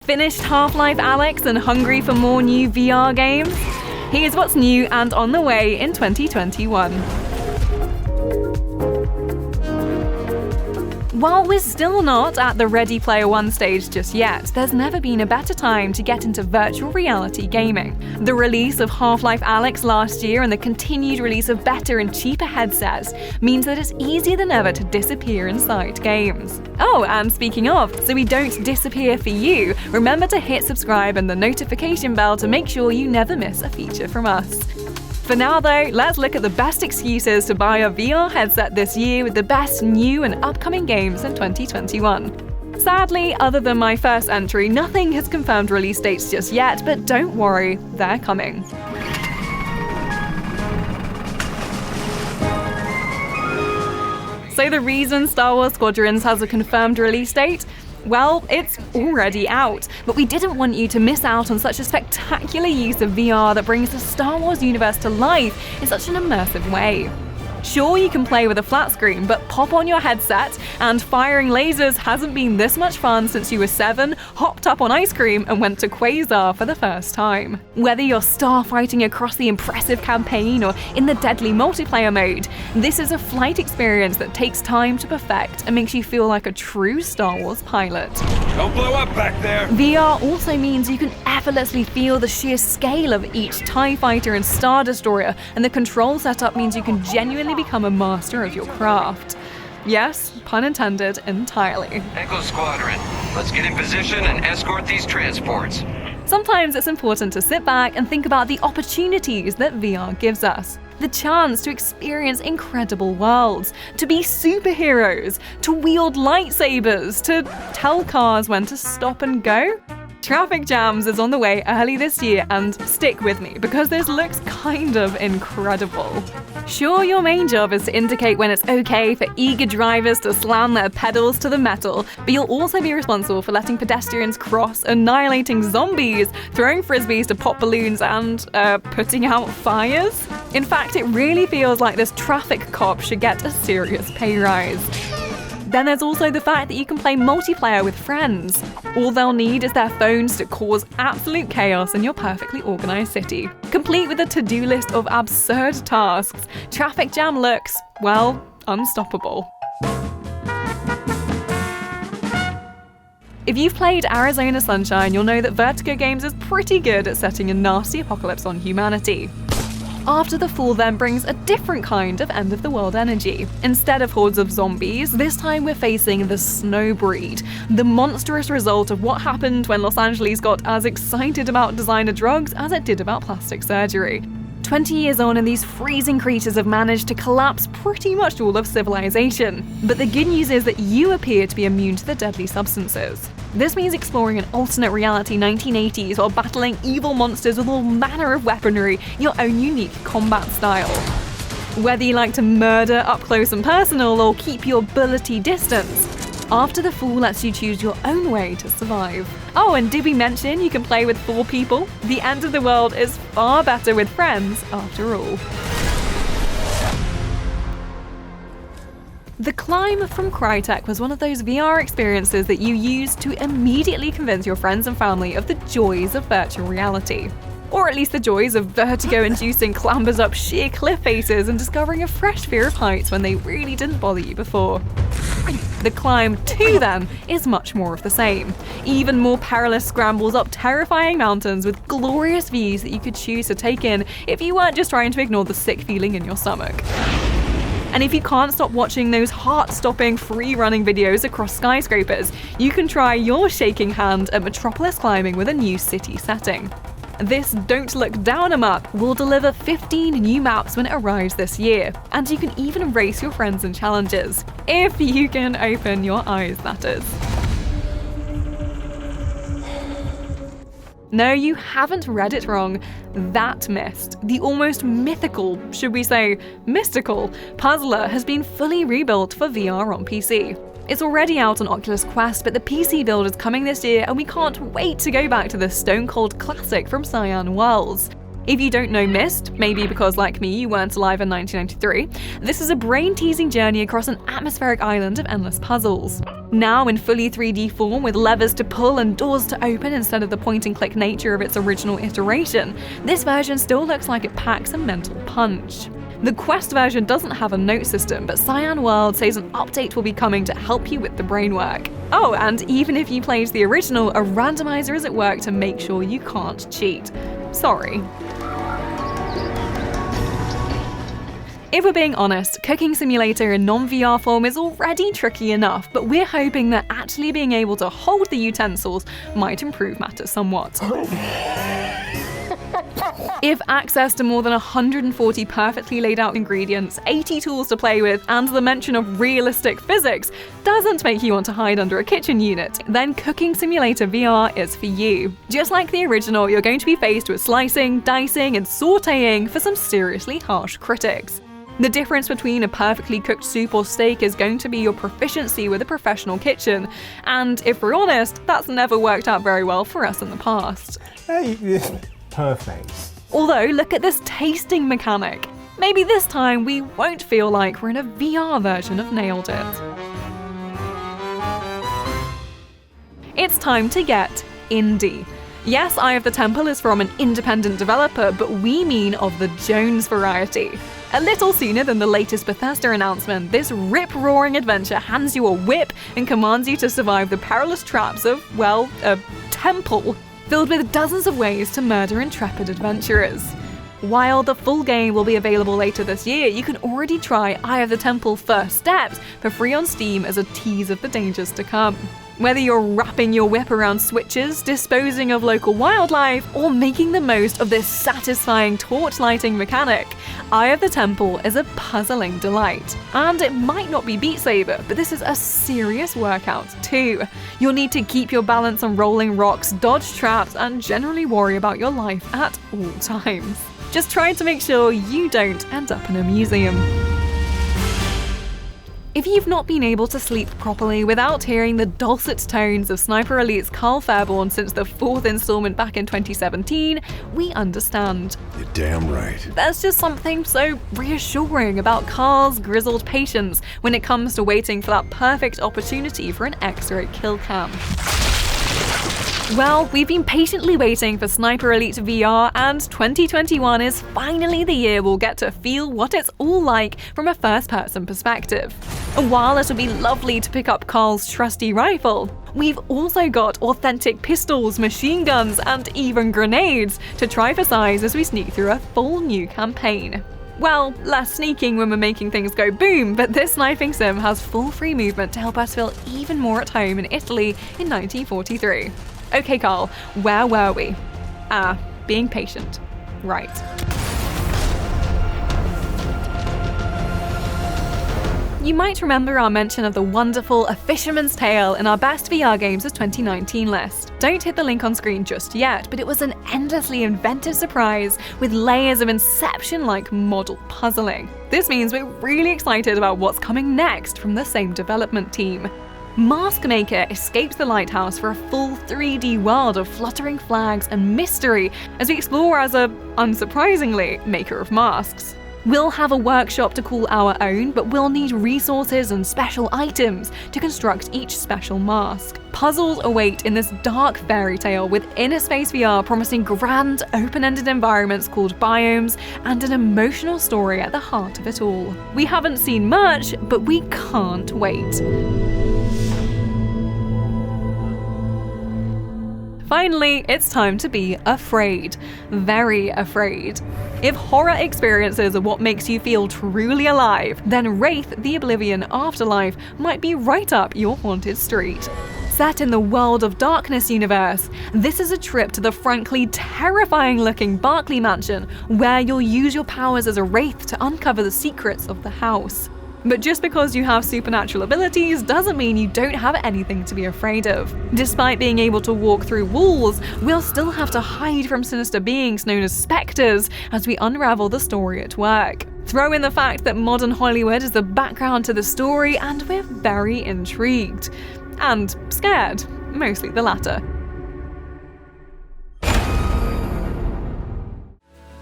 Finished Half-Life Alyx and hungry for more new VR games? Here's what's new and on the way in 2021. While we're still not at the Ready Player One stage just yet, there's never been a better time to get into virtual reality gaming. The release of Half-Life Alyx last year and the continued release of better and cheaper headsets means that it's easier than ever to disappear inside games. Oh, and speaking of, so we don't disappear for you, remember to hit subscribe and the notification bell to make sure you never miss a feature from us. For now though, let's look at the best excuses to buy a VR headset this year with the best new and upcoming games in 2021. Sadly, other than my first entry, nothing has confirmed release dates just yet, but don't worry, they're coming. So the reason Star Wars Squadrons has a confirmed release date? Well, it's already out, but we didn't want you to miss out on such a spectacular use of VR that brings the Star Wars universe to life in such an immersive way. Sure, you can play with a flat screen, but pop on your headset, and firing lasers hasn't been this much fun since you were 7, hopped up on ice cream, and went to Quasar for the first time. Whether you're starfighting across the impressive campaign or in the deadly multiplayer mode, this is a flight experience that takes time to perfect and makes you feel like a true Star Wars pilot. Don't blow up back there! VR also means you can effortlessly feel the sheer scale of each TIE Fighter and Star Destroyer, and the control setup means you can genuinely become a master of your craft. Yes, pun intended entirely. Echo Squadron, let's get in position and escort these transports. Sometimes it's important to sit back and think about the opportunities that VR gives us. The chance to experience incredible worlds, to be superheroes, to wield lightsabers, to tell cars when to stop and go. Traffic Jams is on the way early this year, and stick with me because this looks kind of incredible. Sure, your main job is to indicate when it's okay for eager drivers to slam their pedals to the metal, but you'll also be responsible for letting pedestrians cross, annihilating zombies, throwing frisbees to pop balloons, and putting out fires. In fact, it really feels like this traffic cop should get a serious pay rise. Then there's also the fact that you can play multiplayer with friends. All they'll need is their phones to cause absolute chaos in your perfectly organised city. Complete with a to-do list of absurd tasks, Traffic Jam looks, well, unstoppable. If you've played Arizona Sunshine, you'll know that Vertigo Games is pretty good at setting a nasty apocalypse on humanity. After the Fall then brings a different kind of end-of-the-world energy. Instead of hordes of zombies, this time we're facing the Snowbreed, the monstrous result of what happened when Los Angeles got as excited about designer drugs as it did about plastic surgery. 20 years on, and these freezing creatures have managed to collapse pretty much all of civilization. But the good news is that you appear to be immune to the deadly substances. This means exploring an alternate reality 1980s while battling evil monsters with all manner of weaponry, your own unique combat style. Whether you like to murder up close and personal or keep your bullety distance, After the Fall lets you choose your own way to survive. Oh, and did we mention you can play with 4 people? The end of the world is far better with friends, after all. The Climb from Crytek was one of those VR experiences that you used to immediately convince your friends and family of the joys of virtual reality. Or at least the joys of vertigo-inducing clambers up sheer cliff faces and discovering a fresh fear of heights when they really didn't bother you before. The Climb 2, then, is much more of the same. Even more perilous scrambles up terrifying mountains with glorious views that you could choose to take in if you weren't just trying to ignore the sick feeling in your stomach. And if you can't stop watching those heart-stopping free-running videos across skyscrapers, you can try your shaking hand at Metropolis climbing with a new city setting. This Don't Look Down map will deliver 15 new maps when it arrives this year, and you can even race your friends in challenges. If you can open your eyes, that is. No, you haven't read it wrong. That Myst, the almost mythical, should we say mystical, puzzler has been fully rebuilt for VR on PC. It's already out on Oculus Quest, but the PC build is coming this year and we can't wait to go back to this stone-cold classic from Cyan Worlds. If you don't know Myst, maybe because like me you weren't alive in 1993, this is a brain-teasing journey across an atmospheric island of endless puzzles. Now in fully 3D form with levers to pull and doors to open instead of the point-and-click nature of its original iteration, this version still looks like it packs a mental punch. The Quest version doesn't have a note system, but Cyan World says an update will be coming to help you with the brain work. Oh, and even if you played the original, a randomizer is at work to make sure you can't cheat. Sorry. If we're being honest, Cooking Simulator in non-VR form is already tricky enough, but we're hoping that actually being able to hold the utensils might improve matters somewhat. If access to more than 140 perfectly laid out ingredients, 80 tools to play with, and the mention of realistic physics doesn't make you want to hide under a kitchen unit, then Cooking Simulator VR is for you. Just like the original, you're going to be faced with slicing, dicing, and sautéing for some seriously harsh critics. The difference between a perfectly cooked soup or steak is going to be your proficiency with a professional kitchen, and if we're honest, that's never worked out very well for us in the past. Perfect. Although, look at this tasting mechanic. Maybe this time we won't feel like we're in a VR version of Nailed It. It's time to get indie. Yes, Eye of the Temple is from an independent developer, but we mean of the Jones variety. A little sooner than the latest Bethesda announcement, this rip-roaring adventure hands you a whip and commands you to survive the perilous traps of, well, a temple, filled with dozens of ways to murder intrepid adventurers. While the full game will be available later this year, you can already try Eye of the Temple First Steps for free on Steam as a tease of the dangers to come. Whether you're wrapping your whip around switches, disposing of local wildlife, or making the most of this satisfying torch lighting mechanic, Eye of the Temple is a puzzling delight. And it might not be Beat Saber, but this is a serious workout too. You'll need to keep your balance on rolling rocks, dodge traps, and generally worry about your life at all times. Just try to make sure you don't end up in a museum. If you've not been able to sleep properly without hearing the dulcet tones of Sniper Elite's Carl Fairborn since the 4th installment back in 2017, we understand. You're damn right. There's just something so reassuring about Carl's grizzled patience when it comes to waiting for that perfect opportunity for an X-ray kill cam. Well, we've been patiently waiting for Sniper Elite VR, and 2021 is finally the year we'll get to feel what it's all like from a first-person perspective. And while it'll be lovely to pick up Carl's trusty rifle, we've also got authentic pistols, machine guns, and even grenades to try for size as we sneak through a full new campaign. Well, less sneaking when we're making things go boom, but this sniping sim has full free movement to help us feel even more at home in Italy in 1943. Okay, Carl, where were we? Being patient. Right. You might remember our mention of the wonderful A Fisherman's Tale in our Best VR Games of 2019 list. Don't hit the link on screen just yet, but it was an endlessly inventive surprise with layers of Inception-like model puzzling. This means we're really excited about what's coming next from the same development team. Maskmaker escapes the lighthouse for a full 3D world of fluttering flags and mystery as we explore as a, unsurprisingly, maker of masks. We'll have a workshop to call our own, but we'll need resources and special items to construct each special mask. Puzzles await in this dark fairy tale with Inner Space VR promising grand, open-ended environments called biomes and an emotional story at the heart of it all. We haven't seen much, but we can't wait. Finally, it's time to be afraid. Very afraid. If horror experiences are what makes you feel truly alive, then Wraith, the Oblivion Afterlife might be right up your haunted street. Set in the World of Darkness universe, this is a trip to the frankly terrifying-looking Barclay Mansion, where you'll use your powers as a Wraith to uncover the secrets of the house. But just because you have supernatural abilities doesn't mean you don't have anything to be afraid of. Despite being able to walk through walls, we'll still have to hide from sinister beings known as specters as we unravel the story at work. Throw in the fact that modern Hollywood is the background to the story, and we're very intrigued. And scared, mostly the latter.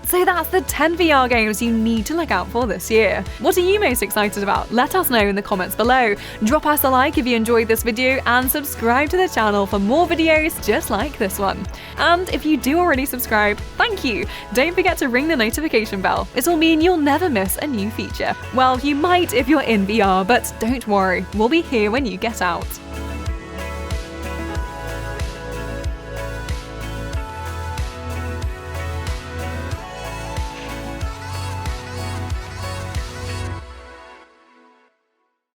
So that's the 10 VR games you need to look out for this year. What are you most excited about? Let us know in the comments below. Drop us a like if you enjoyed this video and subscribe to the channel for more videos just like this one. And if you do already subscribe, thank you! Don't forget to ring the notification bell. It'll mean you'll never miss a new feature. Well, you might if you're in VR, but don't worry, we'll be here when you get out.